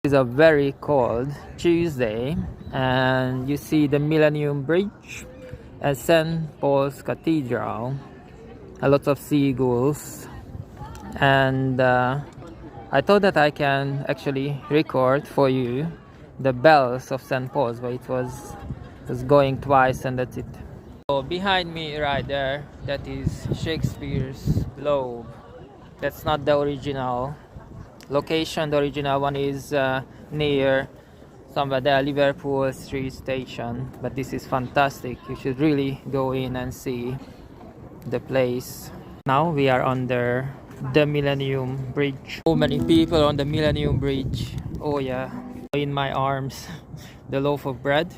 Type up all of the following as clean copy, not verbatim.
It's a very cold Tuesday, and you see the Millennium Bridge and St. Paul's Cathedral. A lot of seagulls, and I thought that I can actually record for you the bells of St. Paul's, but it was going twice, and that's it. So behind me right there, that is Shakespeare's Globe. That's not the original location. The original one is near somewhere there, Liverpool Street Station. But this is fantastic. You should really go in and see the place. Now we are under the Millennium Bridge. So many people on the Millennium Bridge. Oh yeah. In my arms, the loaf of bread.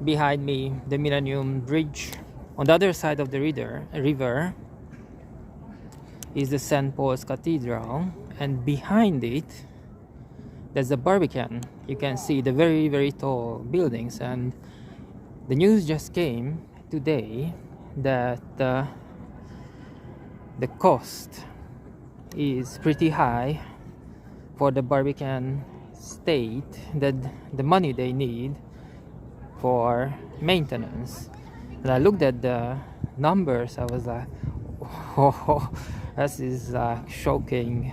Behind me, the Millennium Bridge. On the other side of the river is the St. Paul's Cathedral, and behind it there's the Barbican. You can see the very, very tall buildings, and the news just came today that the cost is pretty high for the Barbican state, that the money they need for maintenance. And I looked at the numbers, I was like, oh, this is shocking.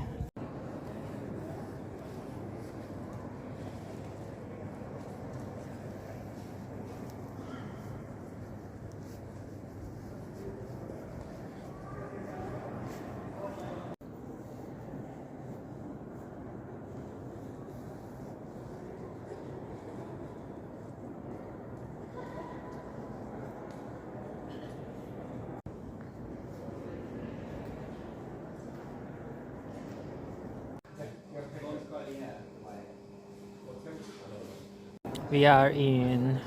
We are in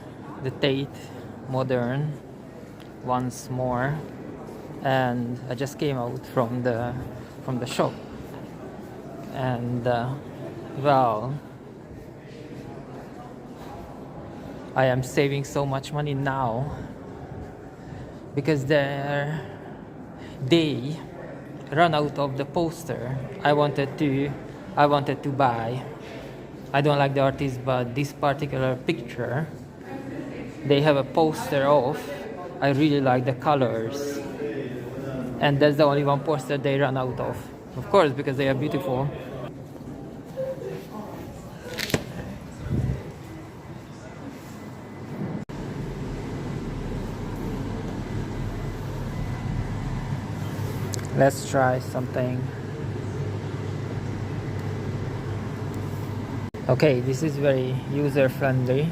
the Tate Modern once more, and I just came out from the shop, and well, I am saving so much money now because they run out of the poster I wanted to buy. I don't like the artist, but this particular picture they have a poster of. I really like the colors, and that's the only one poster they run out of course, because they are beautiful. Let's try something. Okay, this is very user friendly.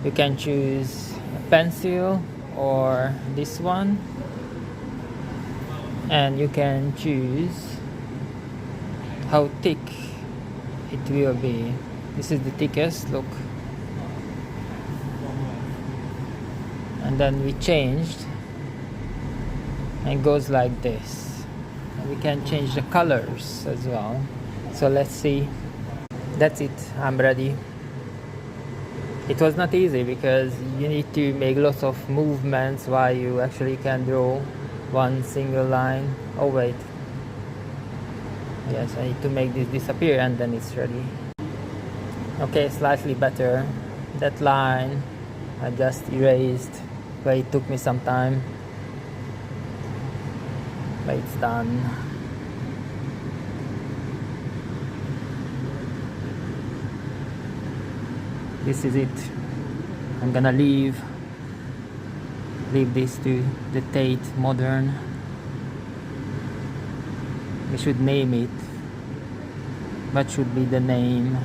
You can choose a pencil or this one, and you can choose how thick it will be. This is the thickest, look. And then we changed, and it goes like this. We can change the colors as well. So let's see. That's it, I'm ready. It was not easy because you need to make lots of movements while you actually can draw one single line. Oh wait, yes, I need to make this disappear, and then it's ready. Okay, slightly better. That line I just erased, but it took me some time, but it's done. This is it. I'm gonna leave this to the Tate Modern. We should name it. What should be the name?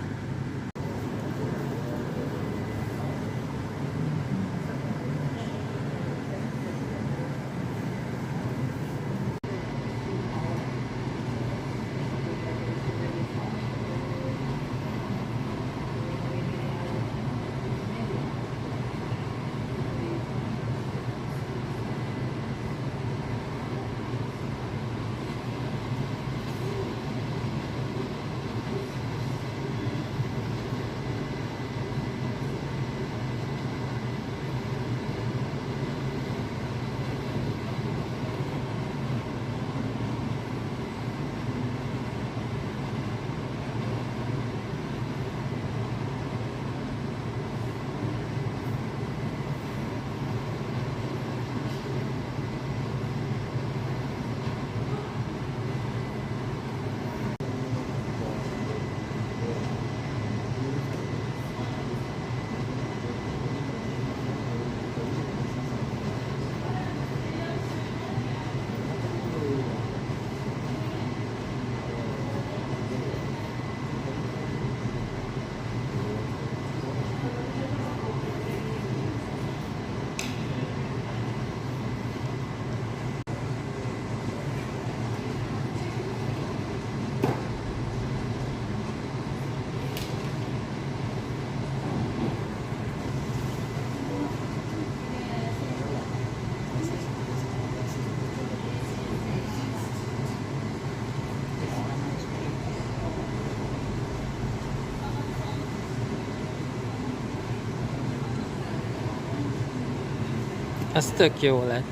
Ez tök jó lett.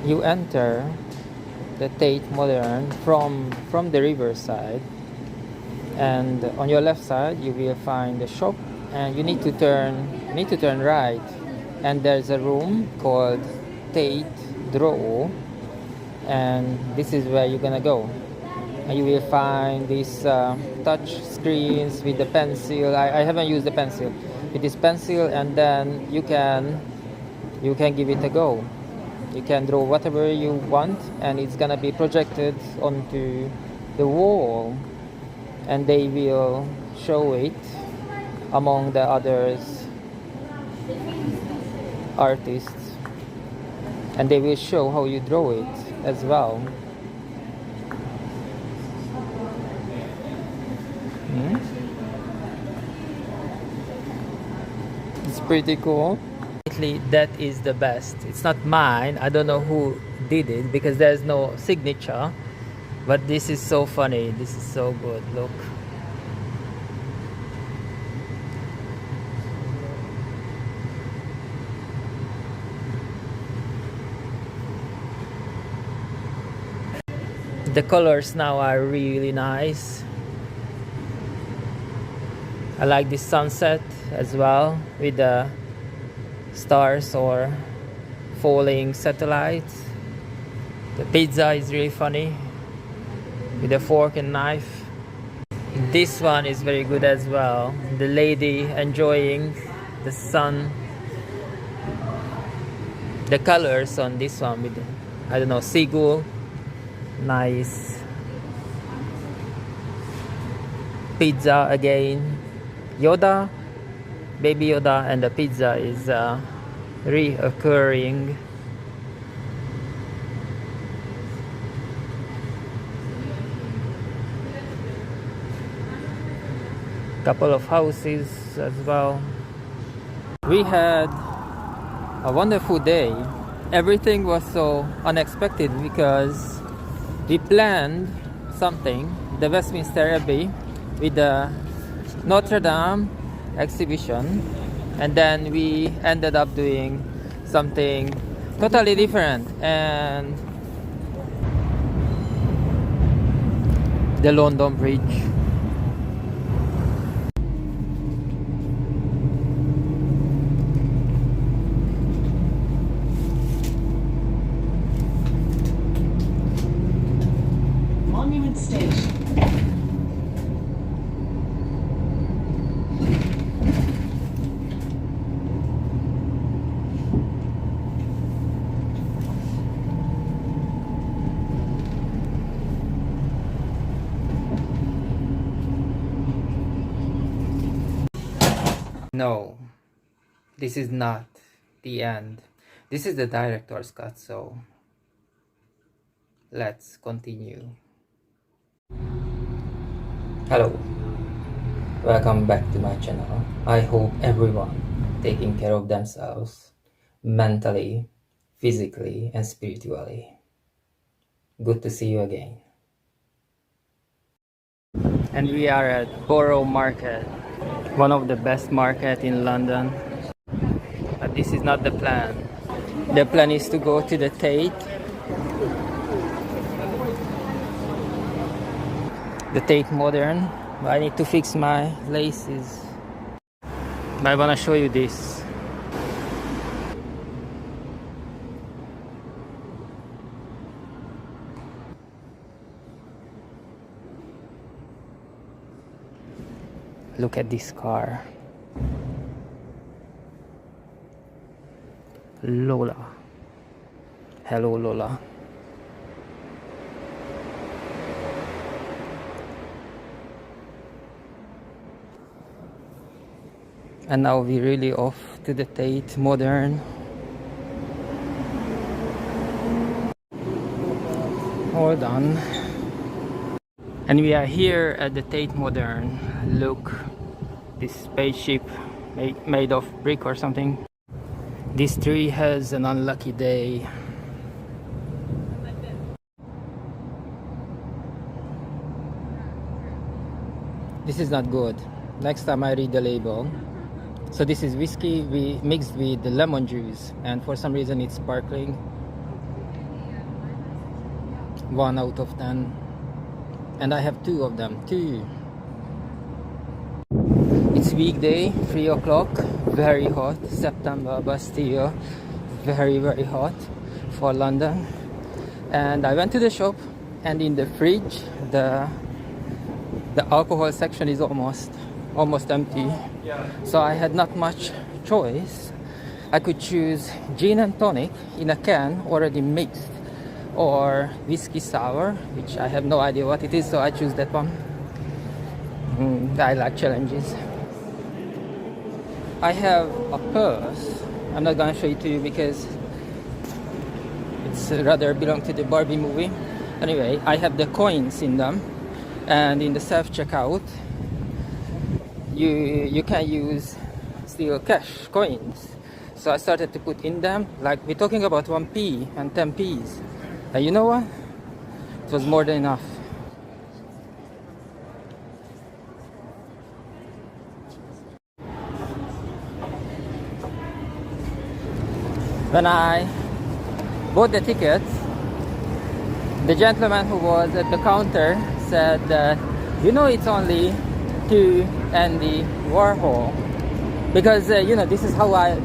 You enter the Tate Modern from the riverside, and on your left side you will find the shop, and you need to turn right, and there's a room called Tate Draw, and this is where you're gonna go. And you will find these touch screens with the pencil. I haven't used the pencil. With this pencil, and then you can give it a go. You can draw whatever you want, and it's gonna be projected onto the wall, and they will show it among the others artists, and they will show how you draw it as well. It's pretty cool. That is the best. It's not mine. I don't know who did it because there's no signature, but this is so funny. This is so good. Look. The colors now are really nice. I like this sunset as well with the stars or falling satellites. The pizza is really funny with a fork and knife. This one is very good as well. The lady enjoying the sun. The colors on this one with, I don't know, seagull. Nice. Pizza again. Yoda, Baby Yoda, and the pizza is reoccurring. Couple of houses as well. We had a wonderful day. Everything was so unexpected because we planned something, the Westminster Abbey with the Notre Dame exhibition, and then we ended up doing something totally different, and the London Bridge. Monument Station. No, this is not the end. This is the director's cut, so let's continue. Hello, welcome back to my channel. I hope everyone taking care of themselves mentally, physically, and spiritually. Good to see you again. And we are at Borough Market, one of the best market in London. But this is not the plan. The plan is to go to the Tate. The Tate Modern. I need to fix my laces. But I wanna show you this. Look at this car. Lola. Hello, Lola. And now we're really off to the Tate Modern. Hold on. And we are here at the Tate Modern. Look, this spaceship made of brick or something. This tree has an unlucky day. This is not good. Next time I read the label. So this is whiskey we mixed with the lemon juice, and for some reason it's sparkling. 1 out of 10. And I have 2 of them. 2. It's weekday, 3 o'clock. Very hot. September, Bastille. Very, very hot for London. And I went to the shop, and in the fridge, the alcohol section is almost empty. So I had not much choice. I could choose gin and tonic in a can already mixed, or whiskey sour, which I have no idea what it is, so I choose that one. I like challenges. I have a purse. I'm not gonna show it to you because it's rather belong to the Barbie movie. Anyway, I have the coins in them, and in the self-checkout you can use still cash coins. So I started to put in them, like we're talking about 1p and 10p's. And you know what? It was more than enough. When I bought the tickets, the gentleman who was at the counter said that, you know, it's only to Andy Warhol. Because, this is how I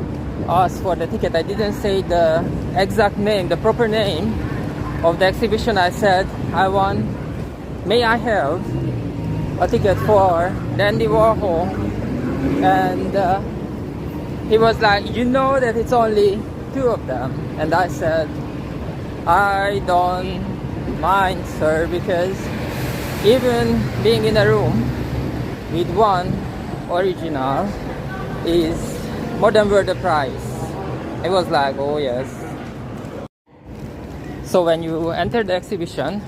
asked for the ticket. I didn't say the exact name, the proper name of the exhibition. I said, may I have a ticket for the Andy Warhol? And he was like, you know that it's only 2 of them. And I said, I don't mind, sir, because even being in a room with one original is more than worth the price. It was like, oh yes. So when you enter the exhibition,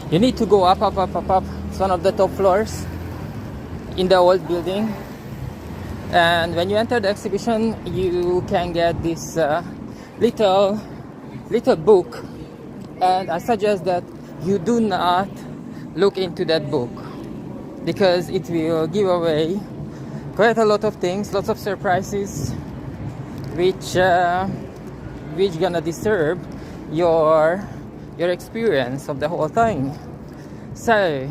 you need to go up. It's one of the top floors in the old building. And when you enter the exhibition, you can get this little book. And I suggest that you do not look into that book, because it will give away quite a lot of things, lots of surprises, which gonna disturb your experience of the whole thing. So,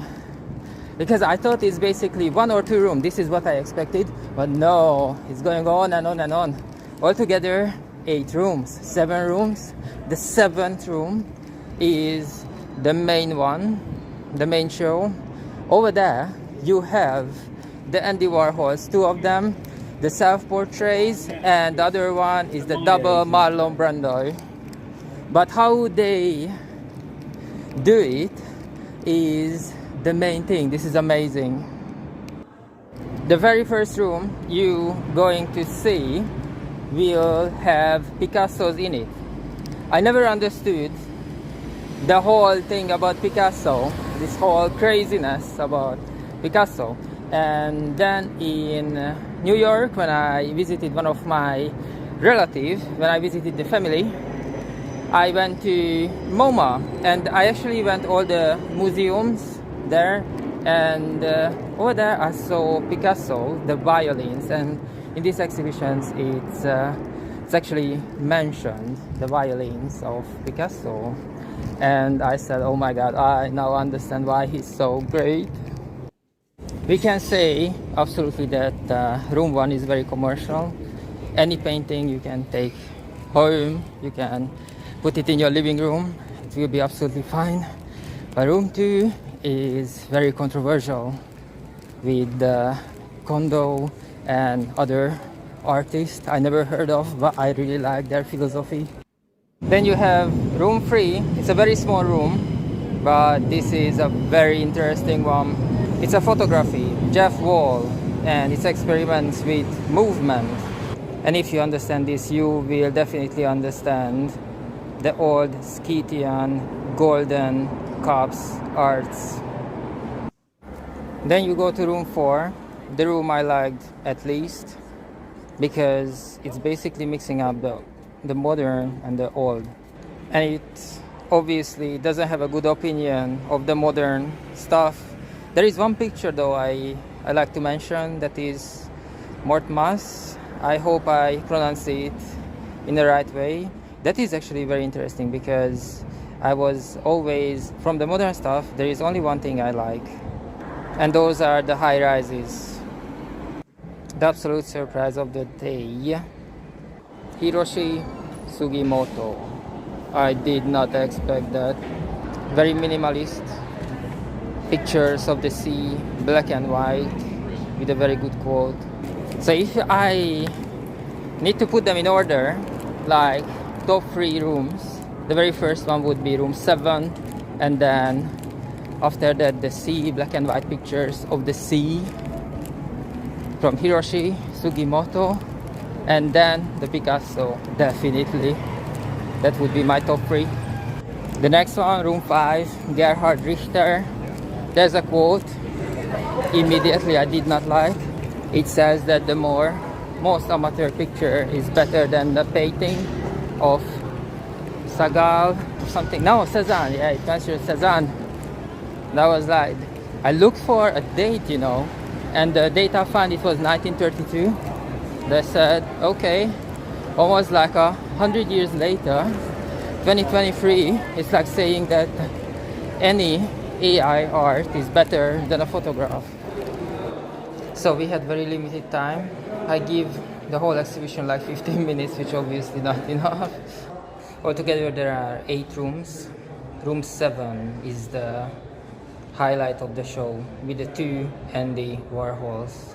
because I thought it's basically 1 or 2 rooms, this is what I expected, but no, it's going on and on and on. Altogether, 8 rooms, 7 rooms. The 7th room is the main one, the main show. Over there, you have the Andy Warhols, 2 of them, the self-portraits, and the other one is the double Marlon Brando. But how they do it is the main thing. This is amazing. The very first room you going to see will have Picasso's in it. I never understood the whole thing about Picasso, this whole craziness about Picasso. And then in New York, when I visited one of my relatives, when I visited the family, I went to MoMA, and I actually went all the museums there, and over there I saw Picasso, the violins, and in these exhibitions it's actually mentioned, the violins of Picasso. And I said, oh my god, I now understand why he's so great. We can say absolutely that room 1 is very commercial. Any painting you can take home, you can put it in your living room, it will be absolutely fine. But room 2 is very controversial, with Kondo and other artists I never heard of, but I really like their philosophy. Then you have room 3. It's a very small room, but this is a very interesting one. It's a photography, Jeff Wall, and it's experiments with movement. And if you understand this, you will definitely understand the old Scythian golden cups arts. Then you go to room 4, the room I liked at least, because it's basically mixing up the modern and the old. And it obviously doesn't have a good opinion of the modern stuff, There is one picture though I like to mention, that is Mortmas. I hope I pronounce it in the right way. That is actually very interesting because I was always, from the modern stuff, there is only one thing I like, and those are the high rises. The absolute surprise of the day, Hiroshi Sugimoto. I did not expect that. Very minimalist pictures of the sea, black and white, with a very good quote. So if I need to put them in order, like top 3 rooms, the very first one would be room 7, and then after that the sea, black and white pictures of the sea from Hiroshi Sugimoto, and then the Picasso, definitely. That would be my top 3. The next one, room 5, Gerhard Richter. There's a quote immediately I did not like. It says that the most amateur picture is better than the painting of Sagal or something. No, Cezanne. Yeah, it mentioned Cezanne. That was like, I looked for a date, and the date I found, it was 1932. They said, okay, almost like 100 years later, 2023, it's like saying that any AI art is better than a photograph. So we had very limited time. I give the whole exhibition like 15 minutes, which obviously not enough. Altogether there are 8 rooms. Room 7 is the highlight of the show, with the 2 Andy Warhols.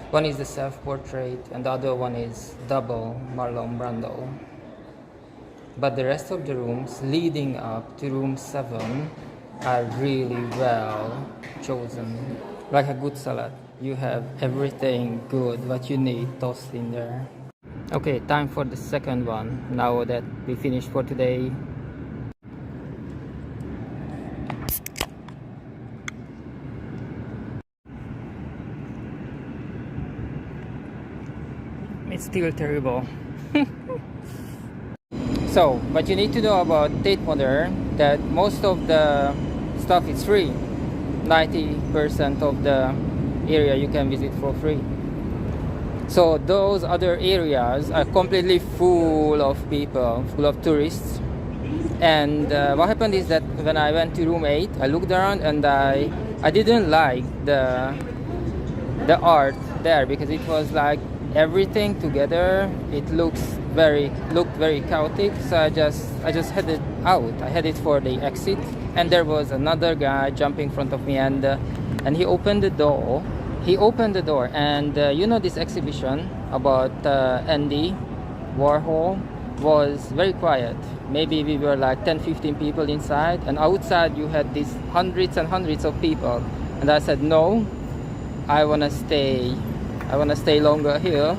One is the self-portrait and the other one is double Marlon Brando. But the rest of the rooms leading up to room 7 are really well chosen. Like a good salad, you have everything good what you need tossed in there. Okay, time for the second one, now that we finished for today. It's still terrible. So, what you need to know about Tate Modern, that most of the stuff is free. 90% of the area you can visit for free. So those other areas are completely full of people, full of tourists. And what happened is that when I went to room 8, I looked around and I didn't like the art there, because it was like everything together. It looked very chaotic. So I just headed out. I headed for the exit, and there was another guy jumping in front of me, and he opened the door. And this exhibition about Andy Warhol was very quiet. Maybe we were like 10-15 people inside, and outside you had these hundreds and hundreds of people. And I said, no, I wanna stay longer here,